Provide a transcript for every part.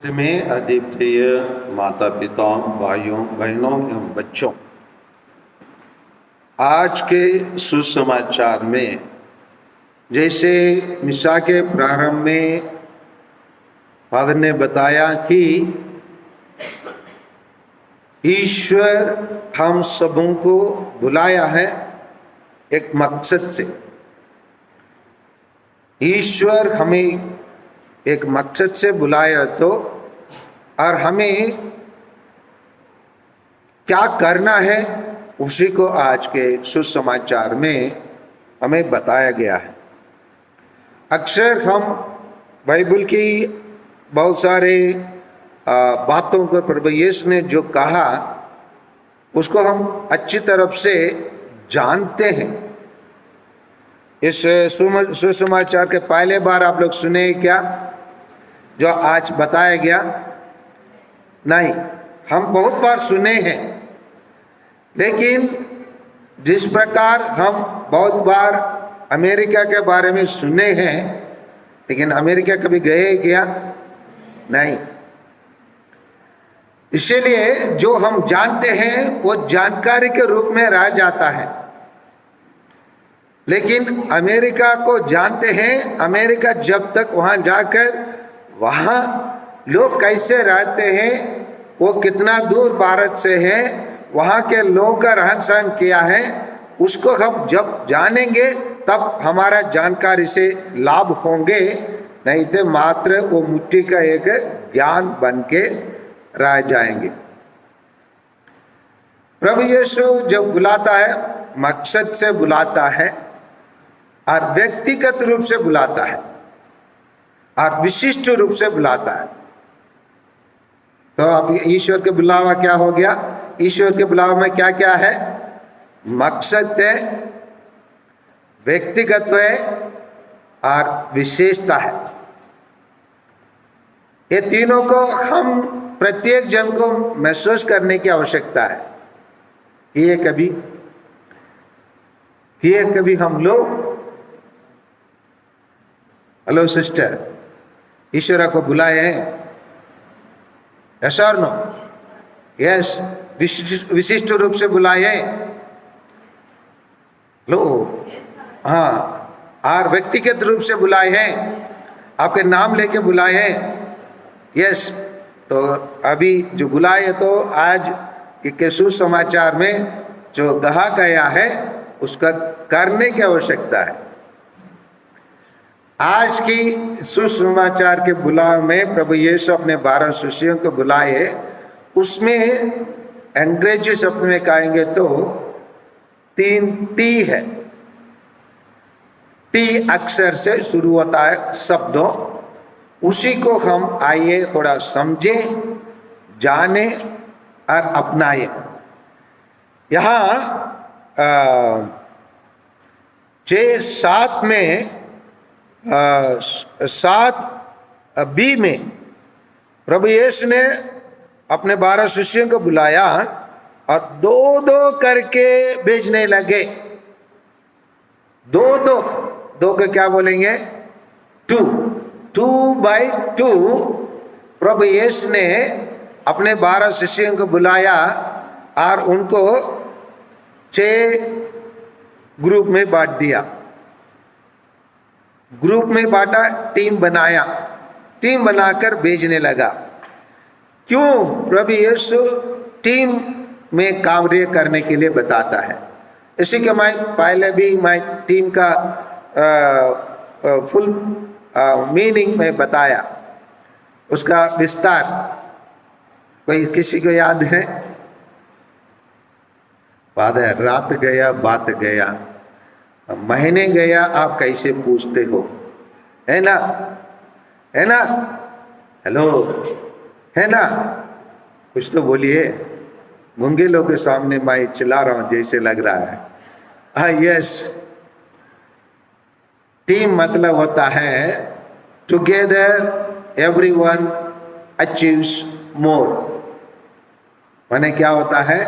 में अद्वितीय माता पिताओं, भाइयों बहनों एवं बच्चों, आज के सुसमाचार में जैसे मिसा के प्रारंभ में फादर ने बताया कि ईश्वर हम सबों को बुलाया है एक मकसद से। ईश्वर हमें एक मकसद से बुलाया तो और हमें क्या करना है उसी को आज के सुसमाचार में हमें बताया गया है। अक्सर हम बाइबल की बहुत सारे बातों को प्रभु यीशु ने जो कहा उसको हम अच्छी तरफ से जानते हैं। इस सुसमाचार के पहले बार आप लोग सुने क्या जो आज बताया गया? नहीं, हम बहुत बार सुने हैं, लेकिन जिस प्रकार हम बहुत बार अमेरिका के बारे में सुने हैं, लेकिन अमेरिका कभी गए क्या? नहीं। इसीलिए जो हम जानते हैं वो जानकारी के रूप में रह जाता है, लेकिन अमेरिका को जानते हैं। अमेरिका जब तक वहां जाकर वहां लोग कैसे रहते हैं, वो कितना दूर भारत से है, वहां के लोगों का रहन सहन क्या है, उसको हम जब जानेंगे तब हमारा जानकारी से लाभ होंगे। नहीं तो मात्र वो मिट्टी का एक ज्ञान बन के रह जाएंगे। प्रभु यीशु जब बुलाता है मकसद से बुलाता है और व्यक्तिगत रूप से बुलाता है और विशिष्ट रूप से बुलाता है। तो अब ईश्वर के बुलावा क्या हो गया? ईश्वर के बुलावा में क्या क्या है? मकसद है, व्यक्तिगत है और विशेषता है। ये तीनों को हम प्रत्येक जन को महसूस करने की आवश्यकता है। ये कभी हम लोग, हेलो सिस्टर, ईश्वर को बुलाए हैं? यस और नो? यस, विशिष्ट रूप से बुलाए लो। हाँ, और व्यक्तिगत रूप से बुलाए हैं, आपके नाम लेके बुलाए हैं। यस, तो अभी जो बुलाए तो आज के सुसमाचार में जो कहा गया है उसका करने की आवश्यकता है। आज की सुसमाचार के बुलाव में प्रभु यीशु अपने 12 शिष्यों को बुलाए। उसमें अंग्रेजी शब्द में कहेंगे तो 3 टी है। टी अक्षर से शुरू होता है शब्दों, उसी को हम आइए थोड़ा समझें, जाने और अपनाए। यहाँ 6-7 में 7b में प्रभु यीशु ने अपने 12 शिष्यों को बुलाया और 2-2 करके भेजने लगे। 2-2 को क्या बोलेंगे? 2 by 2 प्रभु यीशु ने अपने 12 शिष्यों को बुलाया और उनको 6 ग्रुप में बांट दिया। ग्रुप में बांटा, टीम बनाया, टीम बनाकर भेजने लगा। क्यों? प्रभु यीशु टीम में कार्य करने के लिए बताता है। इसी के मैं पहले भी टीम का फुल मीनिंग में बताया, उसका विस्तार कोई किसी को याद है? फादर, रात गया बात गया, महीने गया आप कैसे पूछते हो, है ना? है ना? हेलो, है ना? कुछ तो बोलिए। गूंगे लोग के सामने मैं चिल्ला रहा हूं जैसे लग रहा है। हाँ, यस, टीम मतलब होता है टुगेदर एवरीवन अचीव्स मोर। माने क्या होता है?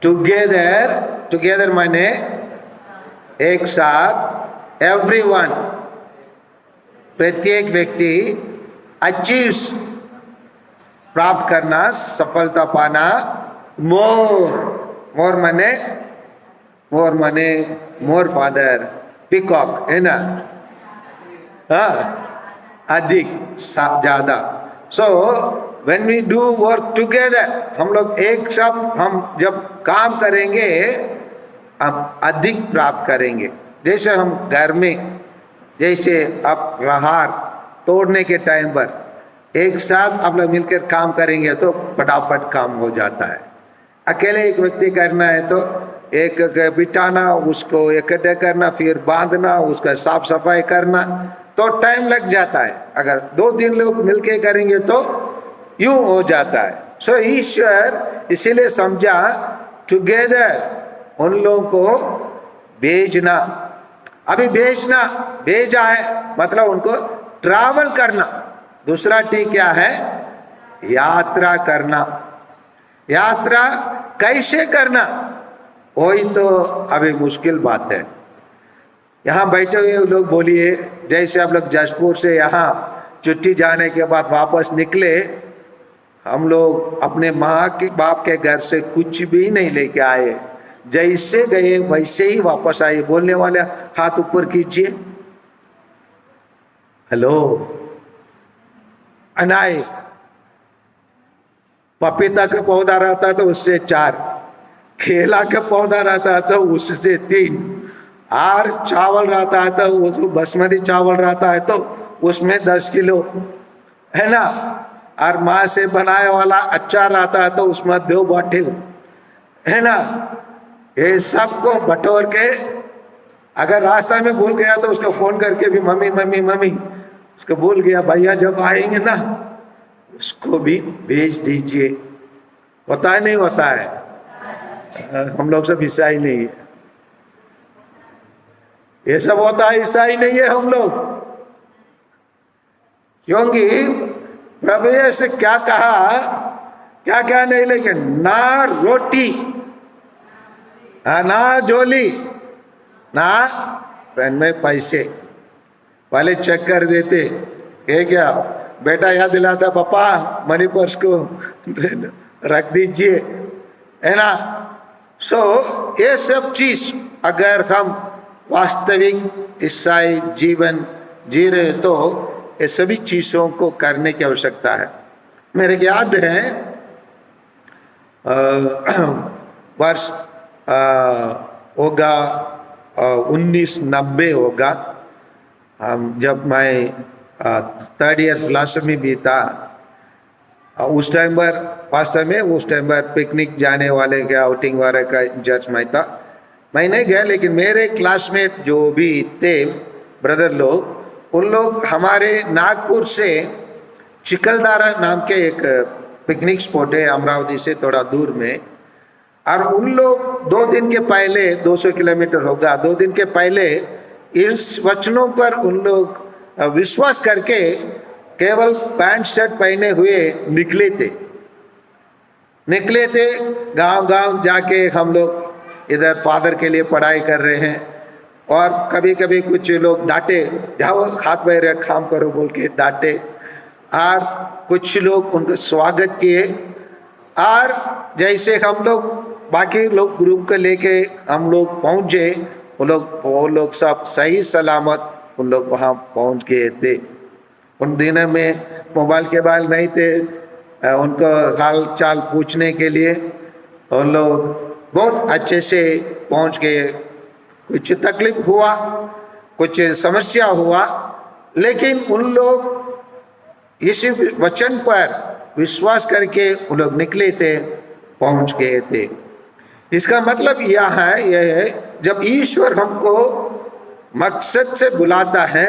टुगेदर माने एक साथ, एवरीवन प्रत्येक व्यक्ति, अचीव्स, प्राप्त करना, सफलता पाना। मोर माने मोर फादर, पीकॉक है ना, हाँ, अधिक, ज्यादा। So when we do work together, हम लोग एक साथ हम जब काम करेंगे हम अधिक प्राप्त करेंगे। जैसे हम घर में, जैसे अब रहार तोड़ने के टाइम पर एक साथ आप लोग मिलकर काम करेंगे तो फटाफट काम हो जाता है। अकेले एक व्यक्ति करना है तो एक बिठाना, उसको इकट्ठे करना, फिर बांधना, उसका साफ सफाई करना, तो टाइम लग जाता है। अगर 2-3 लोग मिलके करेंगे तो यूं हो जाता है। सो ईश्वर इसीलिए समझा टुगेदर उन लोगों को भेजना। अभी भेजा है मतलब उनको ट्रैवल करना। दूसरा टी क्या है? यात्रा करना। यात्रा कैसे करना, वही तो अभी मुश्किल बात है। यहाँ बैठे हुए लोग बोलिए, जैसे आप लोग जशपुर से यहाँ छुट्टी जाने के बाद वापस निकले, हम लोग अपने माँ के बाप के घर से कुछ भी नहीं लेके आए, जैसे गए वैसे ही वापस आए। बोलने वाले हाथ ऊपर कीजिए। हेलो। अनाय पपीता का पौधा रहता तो उससे 4, केला का पौधा रहता तो उससे 3, और चावल रहता है तो उसको बासमती चावल रहता है तो उसमें 10 किलो है ना, और माँ से बनाए वाला अचार रहता है तो उसमें 2 बॉटल है ना। ये सबको बटोर के, अगर रास्ता में भूल गया तो उसको फोन करके भी मम्मी मम्मी मम्मी, उसको भूल गया भैया जब आएंगे ना उसको भी भेज दीजिए। होता है नहीं होता है? हम लोग सब ईसाई नहीं है, ये सब होता है, ईसाई नहीं है हम लोग। क्योंकि प्रभु से क्या कहा, क्या क्या नहीं लेके, ना रोटी, ना झोली, ना पेन में पैसे। पहले चेक कर देते, ये क्या बेटा याद दिलाता, पापा मनी पर्स को रख दीजिए, है ना। सो ये सब चीज अगर हम वास्तविक ईसाई जीवन जी रहे तो ये सभी चीजों को करने की आवश्यकता है। मेरे याद है वर्ष होगा 1990 होगा, जब मैं 3rd ईयर फिलॉसफी भी था। उस टाइम पर वास्तव में उस टाइम पर पिकनिक जाने वाले का आउटिंग वाले का जज मैं था। मैं नहीं गया, लेकिन मेरे क्लासमेट जो भी थे ब्रदर लोग, उन लोग हमारे नागपुर से चिकलदारा नाम के एक पिकनिक स्पॉट है अमरावती से थोड़ा दूर में, और उन लोग 2 दिन के पहले, 200 किलोमीटर होगा, 2 दिन के पहले इस वचनों पर उन लोग विश्वास करके केवल पैंट शर्ट पहने हुए निकले थे। गांव जाके हम लोग इधर फादर के लिए पढ़ाई कर रहे हैं, और कभी कभी कुछ लोग डांटे, जाओ हाथ पैर काम करो बोल के डांटे, और कुछ लोग उनका स्वागत किए। और जैसे हम लोग बाकी लोग ग्रुप को लेके हम लोग पहुंचे, वो लोग सब सही सलामत उन लोग वहाँ पहुंच गए थे। उन दिनों में मोबाइल के बाल नहीं थे, उनको हाल चाल पूछने के लिए उन लोग बहुत अच्छे से पहुंच गए। कुछ तकलीफ हुआ, कुछ समस्या हुआ, लेकिन उन लोग इस वचन पर विश्वास करके उन लोग निकले थे, पहुंच गए थे। इसका मतलब यह है जब ईश्वर हमको मकसद से बुलाता है,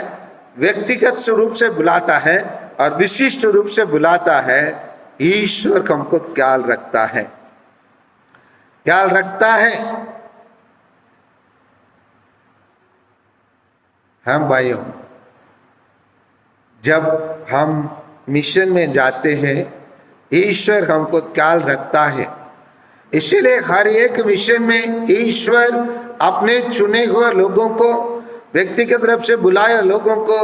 व्यक्तिगत रूप से बुलाता है और विशिष्ट रूप से बुलाता है, ईश्वर हमको ख्याल रखता है, ख्याल रखता है। हम भाइयों, जब हम मिशन में जाते हैं, ईश्वर हमको ख्याल रखता है। इसीलिए हर एक मिशन में ईश्वर अपने चुने हुए लोगों को, व्यक्तिगत रूप से बुलाए लोगों को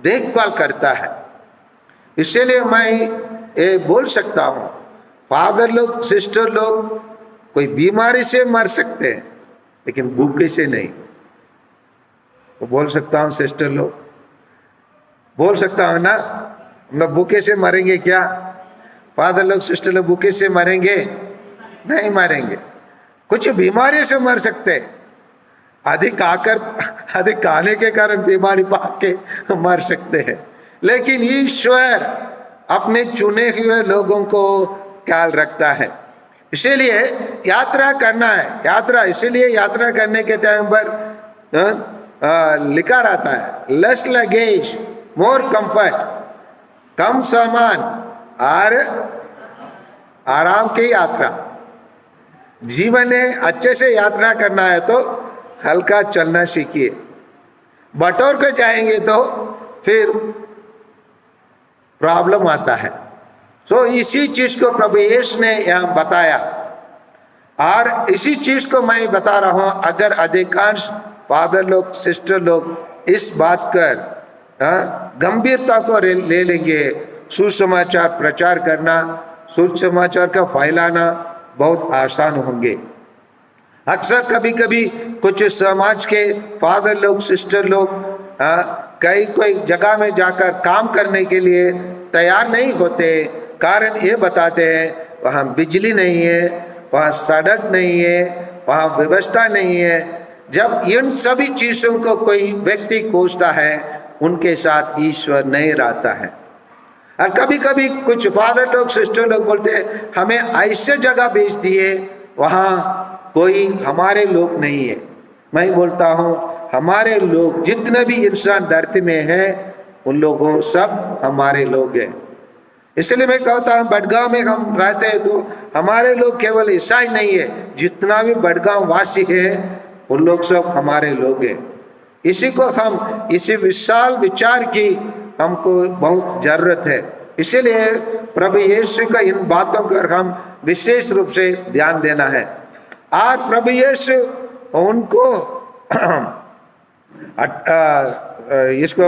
देखभाल करता है। इसीलिए मैं ये बोल सकता हूँ, फादर लोग सिस्टर लोग कोई बीमारी से मर सकते हैं लेकिन भूखे से नहीं। तो बोल सकता हूँ सिस्टर लोग, बोल सकता हूँ ना, हम लोग भूखे से मरेंगे क्या? फादर लोग सिस्टर लोग भूखे से मरेंगे? नहीं मरेंगे। कुछ बीमारी से मर सकते हैं, अधिक खाने के कारण बीमारी पाके मर सकते हैं, लेकिन ईश्वर अपने चुने हुए लोगों को ख्याल रखता है। इसीलिए यात्रा करना है, इसीलिए यात्रा करने के टाइम पर लिखा रहता है लेस लगेज मोर कंफर्ट, कम सामान और आराम की यात्रा। जीवन में अच्छे से यात्रा करना है तो हल्का चलना सीखिए, बटोर कर जाएंगे तो फिर प्रॉब्लम आता है। सो इसी चीज को प्रभु यीशु ने यहाँ बताया, और इसी चीज को मैं बता रहा हूं। अगर अधिकांश फादर लोग सिस्टर लोग इस बात कर गंभीरता को ले लेंगे, सुसमाचार प्रचार करना, सुसमाचार का फैलाना बहुत आसान होंगे। अक्सर कभी कभी कुछ समाज के फादर लोग सिस्टर लोग कोई जगह में जाकर काम करने के लिए तैयार नहीं होते। कारण ये बताते हैं वहाँ बिजली नहीं है, वहाँ सड़क नहीं है, वहाँ व्यवस्था नहीं है। जब इन सभी चीजों को कोई व्यक्ति कोसता है, उनके साथ ईश्वर नहीं रहता है। और कभी कभी कुछ फादर लोग सिस्टर लोग बोलते हैं हमें ऐसे जगह भेज दिए वहाँ कोई हमारे लोग नहीं है। मैं बोलता हूँ हमारे लोग जितने भी इंसान धरती में हैं उन लोगों सब हमारे लोग हैं। इसलिए मैं कहता हूँ बड़गांव में हम रहते हैं तो हमारे लोग केवल ईसाई नहीं है, जितना भी बड़गांव वासी है उन लोग सब हमारे लोग हैं। इसी को हम इसी विशाल विचार की हमको बहुत जरूरत है। इसीलिए प्रभु यीशु का इन बातों पर हम विशेष रूप से ध्यान देना है। और प्रभु यीशु उनको इसको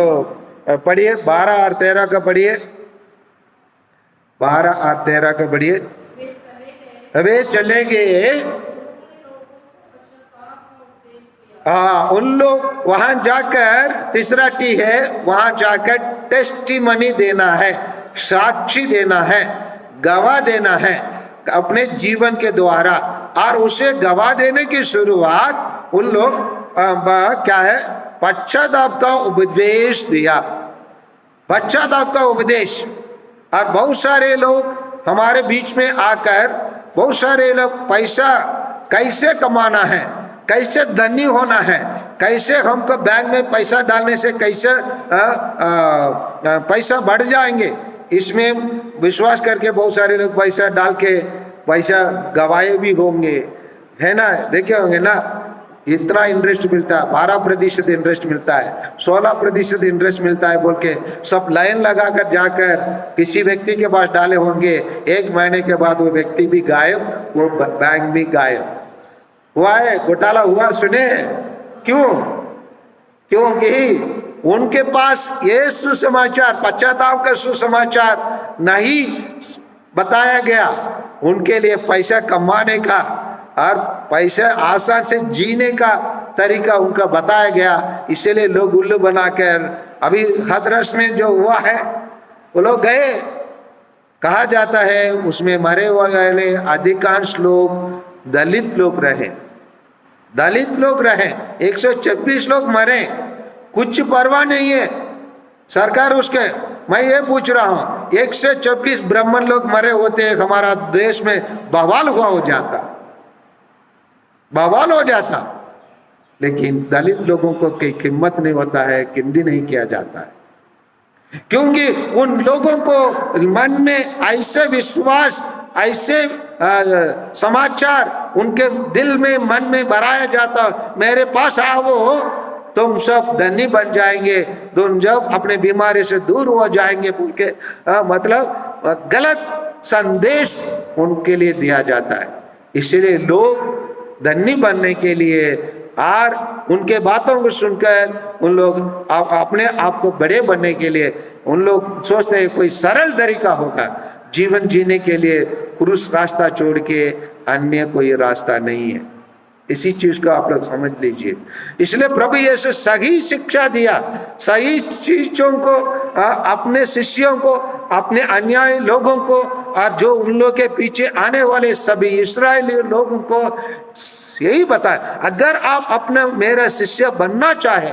पढ़िए 12 और 13 का पढ़िए, 12 और 13 का पढ़िए। वे चलेंगे उन लोग वहां जाकर, तीसरा टी है, वहां जाकर टेस्टिमनी देना है, साक्षी देना है, गवाह देना है अपने जीवन के द्वारा। और उसे गवाह देने की शुरुआत उन लोग क्या है, पश्चाताप का उपदेश दिया, पश्चाताप का उपदेश। और बहुत सारे लोग हमारे बीच में आकर, बहुत सारे लोग पैसा कैसे कमाना है, कैसे धनी होना है, कैसे हमको बैंक में पैसा डालने से कैसे पैसा बढ़ जाएंगे, इसमें विश्वास करके बहुत सारे लोग पैसा डाल के पैसा गवाए भी होंगे, है ना। देखे होंगे ना, इतना इंटरेस्ट मिलता है, 12% इंटरेस्ट मिलता है, 16% इंटरेस्ट मिलता है बोल के सब लाइन लगाकर जाकर किसी व्यक्ति के पास डाले होंगे। 1 महीने के बाद वो व्यक्ति भी गायब, वो बैंक भी गायब हुआ है, घोटाला हुआ। सुने क्यों? क्योंकि उनके पास ये सुसमाचार, पश्चाताप का सुसमाचार नहीं बताया गया। उनके लिए पैसा कमाने का और पैसा आसान से जीने का तरीका उनका बताया गया। इसीलिए लोग उल्लू बनाकर, अभी हाथरस में जो हुआ है वो लोग गए, कहा जाता है उसमें मरे वाले अधिकांश लोग दलित लोग रहे, दलित लोग रहे, 126 लोग मरे, कुछ परवाह नहीं है सरकार उसके। मैं ये पूछ रहा हूं 126 ब्राह्मण लोग मरे होते, हमारा देश में बवाल हुआ हो जाता, बवाल हो जाता। लेकिन दलित लोगों को कोई कीमत नहीं होता है, गिनती नहीं किया जाता है, क्योंकि उन लोगों को मन में ऐसे विश्वास, ऐसे समाचार उनके दिल में मन में भराया जाता, मेरे पास आओ तुम सब धनी बन जाएंगे, तुम जब अपने बीमारी से दूर हो जाएंगे बोल के मतलब गलत संदेश उनके लिए दिया जाता है। इसलिए लोग धनी बनने के लिए और उनके बातों को सुनकर उन लोग अपने आप को बड़े बनने के लिए उन लोग सोचते हैं कोई सरल तरीका होगा जीवन जीने के लिए, क्रूस रास्ता छोड़ के अन्य कोई रास्ता नहीं है। इसी चीज को आप लोग समझ लीजिए। इसलिए प्रभु यीशु सही शिक्षा दिया, सही चीजों को अपने शिष्यों को, अपने अन्यायी लोगों को और जो उन लोगों के पीछे आने वाले सभी इस्राएली लोगों को यही बताया, अगर आप अपना मेरा शिष्य बनना चाहे,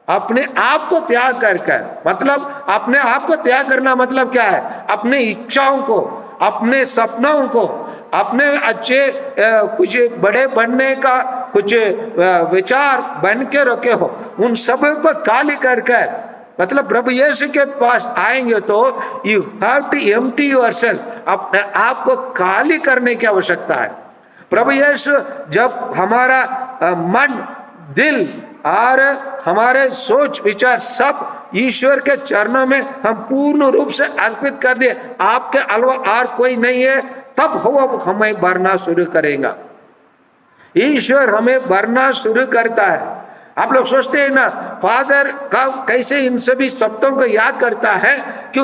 अपने आप को त्याग कर मतलब अपने आप को त्याग करना मतलब क्या है? अपने इच्छाओं को, अपने सपनों को, अपने अच्छे कुछ बड़े बनने का कुछ विचार बन के रखे हो, उन सब को खाली कर मतलब प्रभु यीशु के पास आएंगे तो you have to empty yourself, अपने आप को खाली करने की आवश्यकता है। प्रभु यीशु जब हमारा मन, दिल और हमारे सोच विचार सब ईश्वर के चरणों में हम पूर्ण रूप से अर्पित कर दिए, आपके अलावा और कोई नहीं है, तब वो हमें भरना शुरू करेगा। ईश्वर हमें भरना शुरू करता है। आप लोग सोचते हैं ना फादर कब कैसे इन सभी शब्दों को याद करता है? क्यों